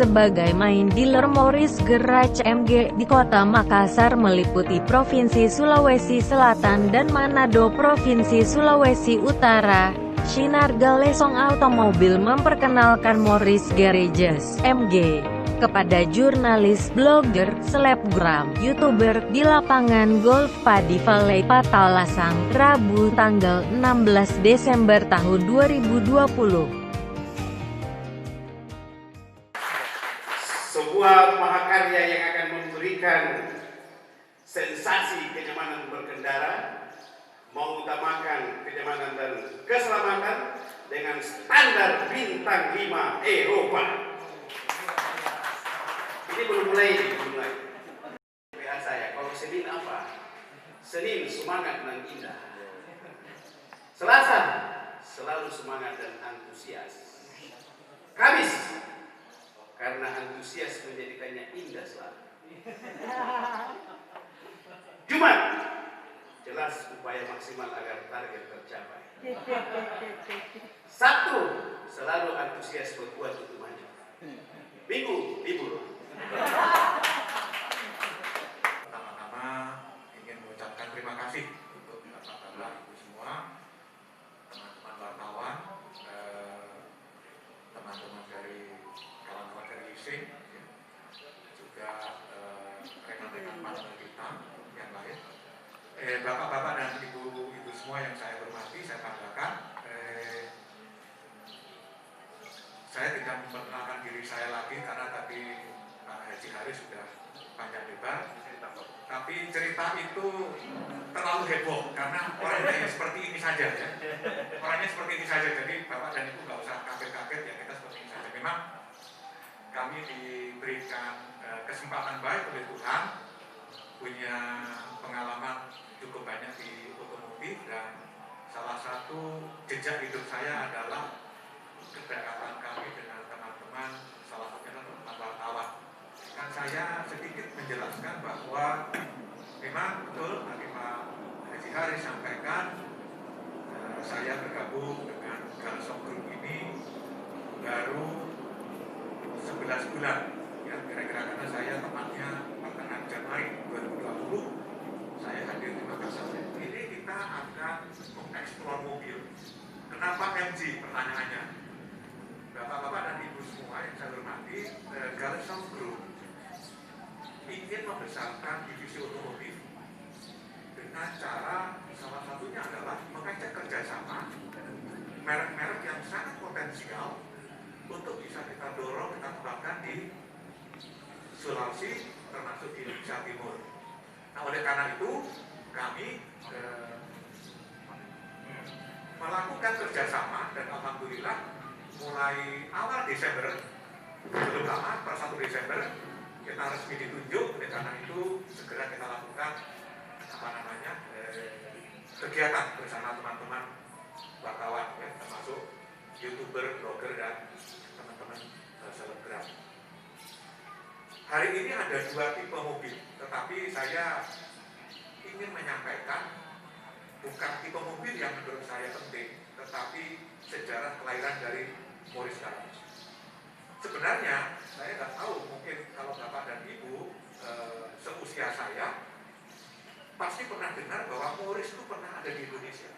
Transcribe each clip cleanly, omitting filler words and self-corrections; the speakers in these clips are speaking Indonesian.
sebagai main dealer Morris Garage MG di Kota Makassar meliputi Provinsi Sulawesi Selatan dan Manado Provinsi Sulawesi Utara. Shinar Galesong Automobil memperkenalkan Morris Garages MG kepada jurnalis, blogger, selebgram, YouTuber di lapangan golf Padi Valley Patalasang, Rabu tanggal 16 Desember tahun 2020. Sebuah mahakarya yang akan memberikan sensasi kenyamanan berkendara, mengutamakan kenyamanan dan keselamatan dengan standar bintang 5 Eropa. Ini belum mulai. PH saya, kalau Senin apa? Senin semangat dan indah. Selasa selalu semangat dan antusias. Kamis karena antusias menjadikannya indah selalu. Jumat jelas upaya maksimal agar target tercapai. Sabtu selalu antusias berbuat untuk maju. Minggu libur. Pertama-tama ingin mengucapkan terima kasih untuk bapak-bapak ibu semua, teman-teman wartawan, teman-teman dari kawan-kawan dari leasing, juga rekan-rekan partner kita yang lain. Bapak-bapak dan ibu-ibu semua yang saya hormati, saya banggakan. Saya tidak memperkenalkan diri saya lagi karena tadi Pak Haji Haris sudah panjang lebar. Tapi cerita itu terlalu heboh karena orangnya seperti ini saja ya. Orangnya seperti ini saja, jadi Bapak dan Ibu nggak usah kaget-kaget ya, kita seperti ini saja. Memang kami diberikan kesempatan baik oleh Tuhan, punya pengalaman cukup banyak di otomotif, dan salah satu jejak hidup saya adalah kedekatan kami dengan teman-teman, salah satunya teman-teman wartawan. Kan saya sedikit menjelaskan bahwa memang betul tadi Pak Haji Haris sampaikan, saya bergabung dengan Galesong Group ini baru 11 bulan ya, kira-kira, karena saya tepatnya pertengahan Januari 2020 saya hadir di Makassar. Ini kita akan mengeksplor mobil. Kenapa MG pertanyaannya? Bapak-bapak dan ibu semua yang saya hormati, Galesong Group ingin membesarkan divisi otomotif dengan cara salah satunya adalah mengajak kerjasama merek-merek yang sangat potensial untuk bisa kita dorong, kita kembangkan di Sulawesi termasuk di Indonesia Timur. Nah, oleh karena itu kami melakukan kerjasama, dan alhamdulillah mulai awal Desember, belum lama, per 1 Desember kita resmi ditunjuk. Oleh karena itu segera kita lakukan kegiatan bersama teman-teman wartawan ya, termasuk YouTuber, blogger, dan teman-teman selebgram. Hari ini ada 2 tipe mobil, tetapi saya ingin menyampaikan bukan tipe mobil yang menurut saya penting, tetapi sejarah kelahiran dari Morris Garage. Sebenarnya saya nggak tahu, mungkin kalau Bapak dan Ibu seusia saya pasti pernah dengar bahwa Morris itu pernah ada di Indonesia.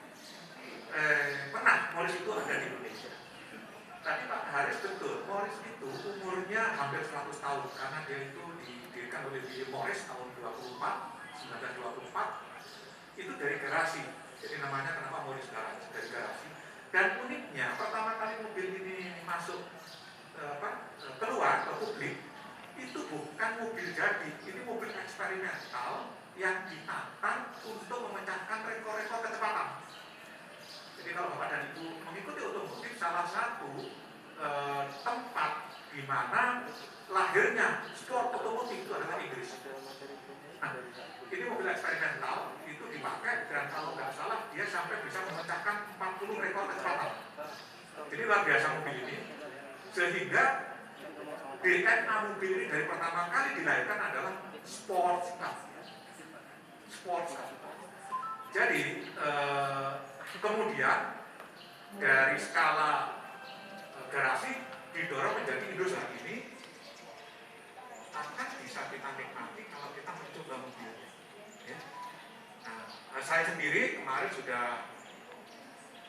Morris itu ada di Indonesia. Tadi Pak Haris betul, Morris itu umurnya hampir 100 tahun karena dia itu didirikan oleh William Morris tahun 1924. Itu dari garasi. Jadi namanya kenapa Morris Garage, dari garasi. Dan uniknya, pertama kali mobil ini masuk keluar ke publik, itu bukan mobil jadi, ini mobil eksperimental yang ditantang untuk memecahkan rekor-rekor kecepatan. Jadi kalau Bapak dan Ibu mengikuti otomotif, salah satu tempat di mana lahirnya sport otomotif itu adalah Inggris. Nah, ini mobil eksperimental itu dipakai, dan kalau nggak salah dia sampai bisa memecahkan 40 rekor kecepatan. Jadi luar biasa mobil ini, sehingga DNA mobil ini dari pertama kali dilahirkan adalah sports car. Jadi kemudian dari skala garasi didorong menjadi Indo saat ini, akan bisa kita nikmati kalau kita mencoba mobilnya. Ya. Nah, saya sendiri kemarin sudah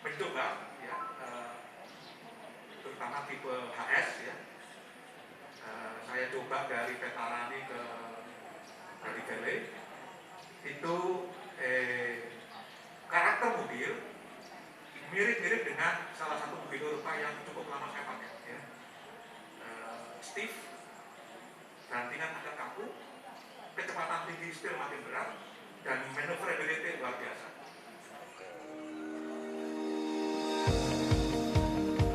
mencoba, ya, terutama tipe HS, ya. Saya coba dari Vetarani ke Radicale. Itu karakter mobil mirip-mirip dengan salah satu mobil Eropa yang cukup lama saya pakai, ya. Stiff, gantingan agak kaku, kecepatan tinggi setir makin berat, dan maneuverability luar biasa.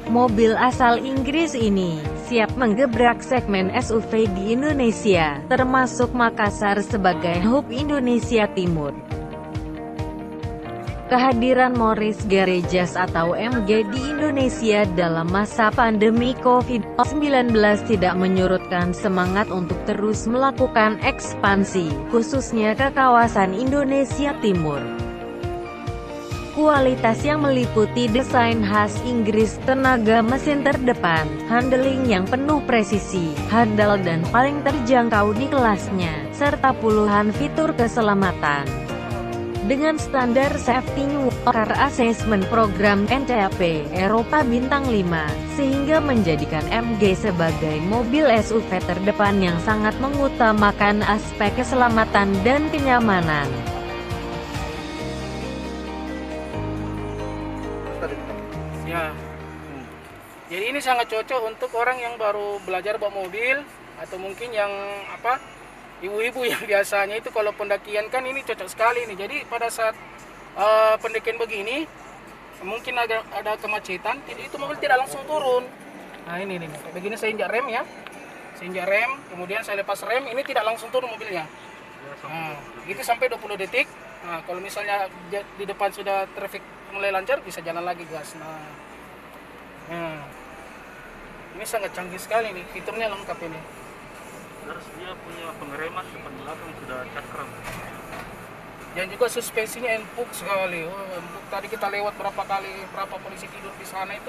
Mobil asal Inggris ini siap menggebrak segmen SUV di Indonesia, termasuk Makassar sebagai hub Indonesia Timur. Kehadiran Morris Garages atau MG di Indonesia dalam masa pandemi COVID-19 tidak menyurutkan semangat untuk terus melakukan ekspansi, khususnya ke kawasan Indonesia Timur. Kualitas yang meliputi desain khas Inggris, tenaga mesin terdepan, handling yang penuh presisi, handal dan paling terjangkau di kelasnya, serta puluhan fitur keselamatan. Dengan standar Safety New Car Assessment Program NCAP Eropa Bintang 5, sehingga menjadikan MG sebagai mobil SUV terdepan yang sangat mengutamakan aspek keselamatan dan kenyamanan. Ya. Jadi ini sangat cocok untuk orang yang baru belajar bawa mobil, atau mungkin yang ibu-ibu yang biasanya itu kalau pendakian kan ini cocok sekali nih. Jadi pada saat pendakian begini mungkin ada kemacetan, itu mobil tidak langsung turun. Nah ini nih, begini saya injak rem ya. Saya injak rem, kemudian saya lepas rem, ini tidak langsung turun mobilnya. Nah, itu sampai 20 detik. Nah, kalau misalnya di depan sudah traffic mulai lancar, bisa jalan lagi gas. Nah, ini sangat canggih sekali nih, fiturnya lengkap ini. Terus dia punya pengereman depan belakang sudah cakram. Dan juga suspensinya empuk sekali. Empuk. Tadi kita lewat berapa polisi tidur di sana itu.